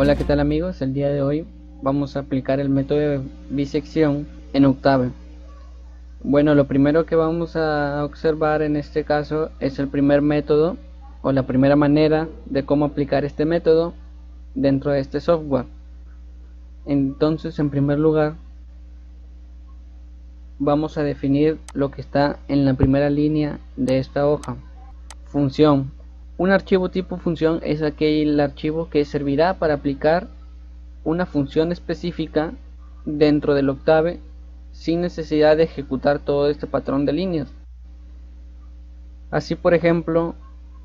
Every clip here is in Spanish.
Hola, ¿qué tal amigos? El día de hoy vamos a aplicar el método de bisección en Octave. Bueno, lo primero que vamos a observar en este caso es el primer método o la primera manera de cómo aplicar este método dentro de este software. Entonces, en primer lugar, vamos a definir lo que está en la primera línea de esta hoja. Función. Un archivo tipo función es aquel archivo que servirá para aplicar una función específica dentro del Octave sin necesidad de ejecutar todo este patrón de líneas. Así, por ejemplo,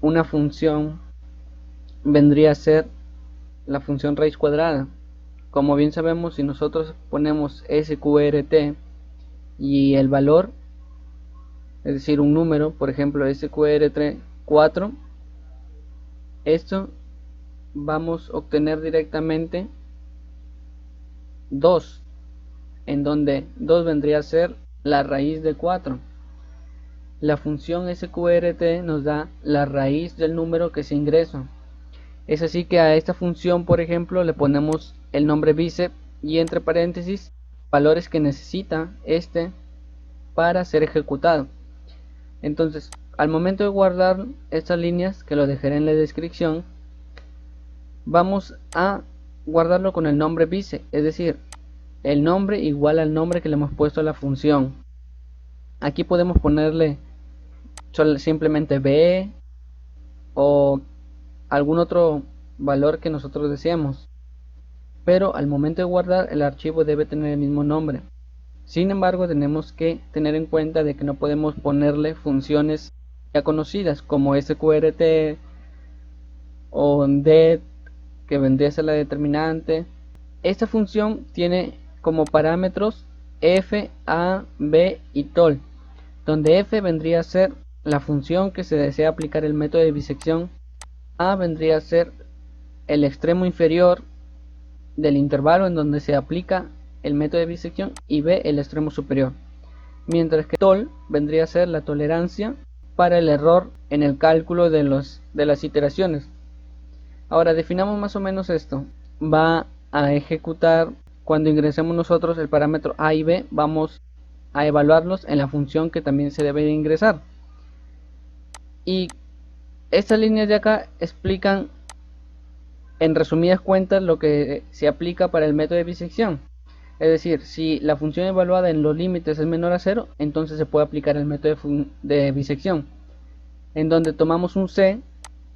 una función vendría a ser la función raíz cuadrada. Como bien sabemos, si nosotros ponemos sqrt y el valor, es decir, un número, por ejemplo sqrt 4, esto vamos a obtener directamente 2, en donde 2 vendría a ser la raíz de 4. La función sqrt nos da la raíz del número que se ingresa. Es así que a esta función, por ejemplo, le ponemos el nombre bicep y entre paréntesis valores que necesita este para ser ejecutado. Entonces, al momento de guardar estas líneas, que lo dejaré en la descripción, vamos a guardarlo con el nombre bicep, es decir, el nombre igual al nombre que le hemos puesto a la función. Aquí podemos ponerle simplemente b o algún otro valor que nosotros deseemos, pero al momento de guardar el archivo debe tener el mismo nombre. Sin embargo, tenemos que tener en cuenta de que no podemos ponerle funciones ya conocidas como sqrt o det, que vendría a ser la determinante. Esta función tiene como parámetros f, a, b y tol, donde f vendría a ser la función que se desea aplicar el método de bisección, a vendría a ser el extremo inferior del intervalo en donde se aplica el método de bisección y b el extremo superior, mientras que tol vendría a ser la tolerancia para el error en el cálculo de las iteraciones. Ahora definamos más o menos esto. Va a ejecutar cuando ingresemos nosotros el parámetro a y b, vamos a evaluarlos en la función que también se debe de ingresar. Y estas líneas de acá explican en resumidas cuentas lo que se aplica para el método de bisección. Es decir, si la función evaluada en los límites es menor a 0, entonces se puede aplicar el método de bisección, en donde tomamos un c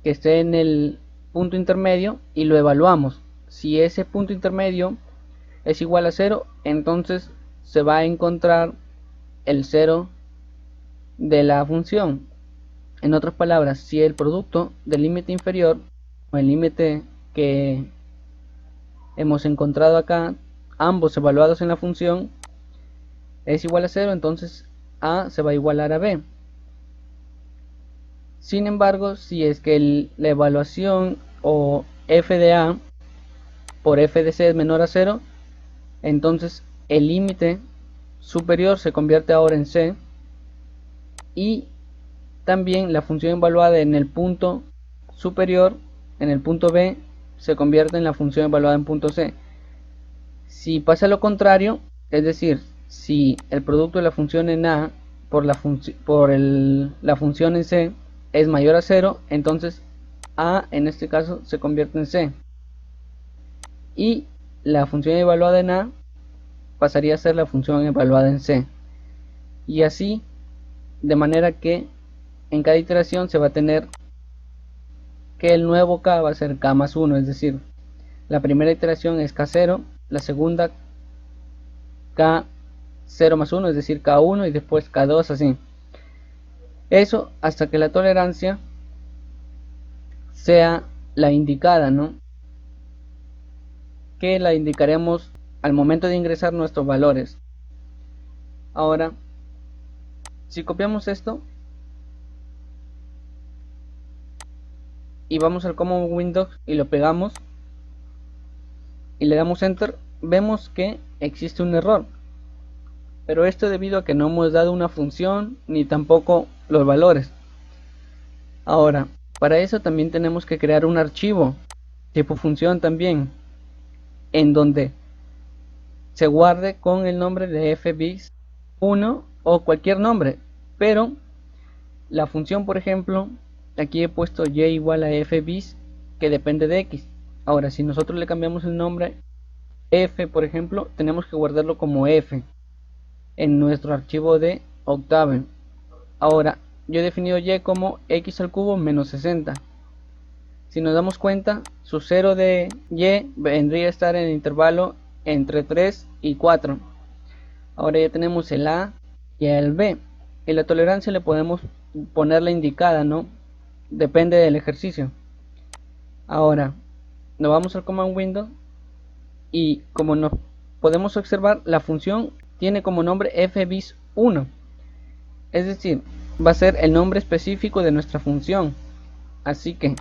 que esté en el punto intermedio y lo evaluamos. Si ese punto intermedio es igual a 0, entonces se va a encontrar el 0 de la función. En otras palabras, si el producto del límite inferior o el límite que hemos encontrado acá, ambos evaluados en la función, es igual a 0, entonces a se va a igualar a b. Sin embargo, si es que la evaluación o f de a por f de c es menor a 0, entonces el límite superior se convierte ahora en c y también la función evaluada en el punto superior, en el punto b, se convierte en la función evaluada en punto c. Si pasa lo contrario, es decir, si el producto de la función en a por la función en c es mayor a 0, entonces a en este caso se convierte en c y la función evaluada en a pasaría a ser la función evaluada en c, y así de manera que en cada iteración se va a tener que el nuevo k va a ser k más 1, es decir, la primera iteración es k0, la segunda k0 más 1, es decir, k1 y después k2, así. Eso hasta que la tolerancia sea la indicada, ¿no? Que la indicaremos al momento de ingresar nuestros valores. Ahora, si copiamos esto y vamos al Command Windows y lo pegamos y le damos Enter, vemos que existe un error. Pero esto debido a que no hemos dado una función ni tampoco los valores. Ahora, para eso también tenemos que crear un archivo tipo función también. en donde se guarde con el nombre de f bis 1 o cualquier nombre, pero la función, por ejemplo, aquí he puesto y igual a f bis, que depende de x. Ahora, si nosotros le cambiamos el nombre f, por ejemplo, tenemos que guardarlo como f en nuestro archivo de Octave. Ahora, yo he definido y como x al cubo menos 60. Si nos damos cuenta, su 0 de y vendría a estar en el intervalo entre 3 y 4. Ahora ya tenemos el a y el b. Y la tolerancia le podemos poner la indicada, ¿no? Depende del ejercicio. Ahora, nos vamos al command window y como nos podemos observar, la función tiene como nombre f bis 1. Es decir, va a ser el nombre específico de nuestra función. Así que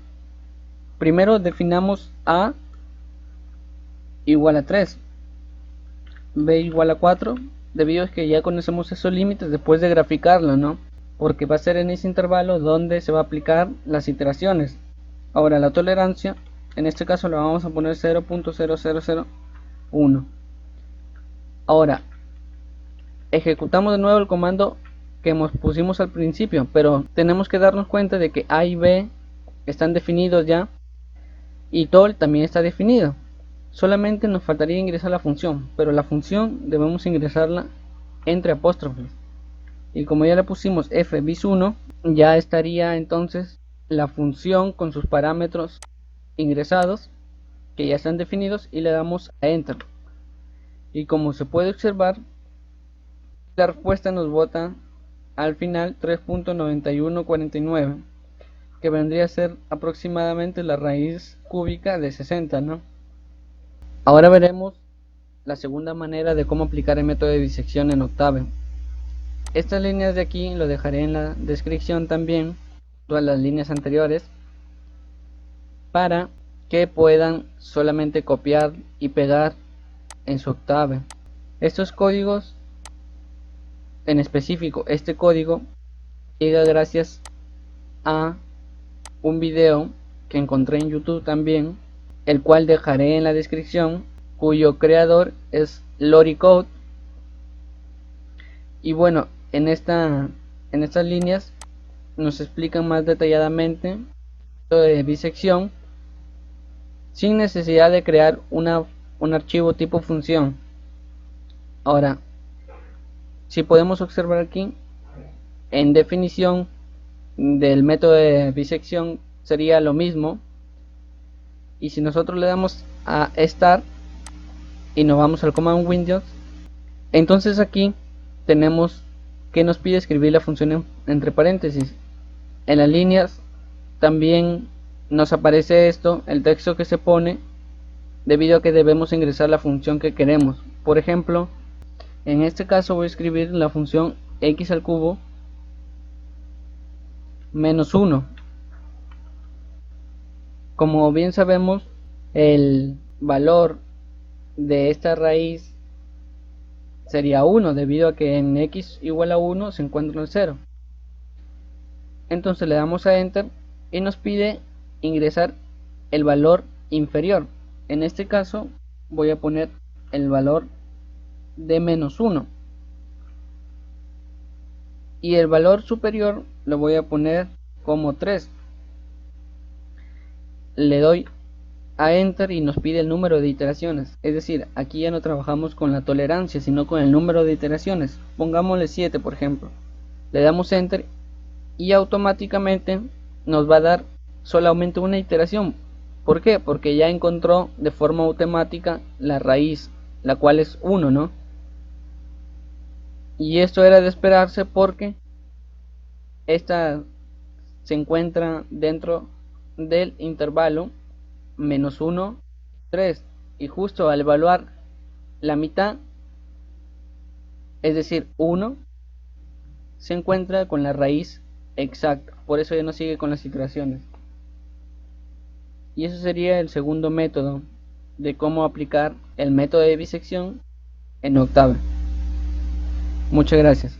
primero definamos a igual a 3, b igual a 4, debido a que ya conocemos esos límites después de graficarlo, ¿no? Porque va a ser en ese intervalo donde se va a aplicar las iteraciones. Ahora la tolerancia, en este caso le vamos a poner 0.0001. Ahora ejecutamos de nuevo el comando que pusimos al principio, pero tenemos que darnos cuenta de que a y b están definidos ya y tol también está definido. Solamente nos faltaría ingresar la función, pero la función debemos ingresarla entre apóstrofes. Y como ya le pusimos f bis 1, ya estaría entonces la función con sus parámetros ingresados, que ya están definidos, y le damos a enter. Y como se puede observar, la respuesta nos bota al final 3.9149, que vendría a ser aproximadamente la raíz cúbica de 60, ¿no? Ahora veremos la segunda manera de cómo aplicar el método de disección en Octave. Estas líneas de aquí lo dejaré en la descripción también, todas las líneas anteriores, para que puedan solamente copiar y pegar en su Octave. Estos códigos, en específico este código, llega gracias a un video que encontré en YouTube también, el cual dejaré en la descripción, cuyo creador es Loricode. Y bueno, en estas líneas nos explican más detalladamente de bisección sin necesidad de crear un archivo tipo función. Ahora, si podemos observar aquí, en definición del método de bisección sería lo mismo, y si nosotros le damos a Start y nos vamos al command Windows, entonces aquí tenemos que nos pide escribir la función entre paréntesis. En las líneas también nos aparece esto, el texto que se pone, debido a que debemos ingresar la función que queremos. Por ejemplo, en este caso voy a escribir la función x al cubo menos 1. Como bien sabemos, el valor de esta raíz sería 1, debido a que en x igual a 1 se encuentra el 0. Entonces le damos a enter y nos pide ingresar el valor inferior. En este caso voy a poner el valor de menos 1, y el valor superior lo voy a poner como 3. Le doy a enter y nos pide el número de iteraciones, es decir, aquí ya no trabajamos con la tolerancia sino con el número de iteraciones. Pongámosle 7 por ejemplo, le damos enter y automáticamente nos va a dar solamente una iteración. ¿Por qué? Porque ya encontró de forma automática la raíz, la cual es 1, ¿no? Y esto era de esperarse porque esta se encuentra dentro del intervalo menos 1, 3, y justo al evaluar la mitad, es decir 1, se encuentra con la raíz exacta, por eso ya no sigue con las iteraciones. Y eso sería el segundo método de cómo aplicar el método de bisección en Octave. Muchas gracias.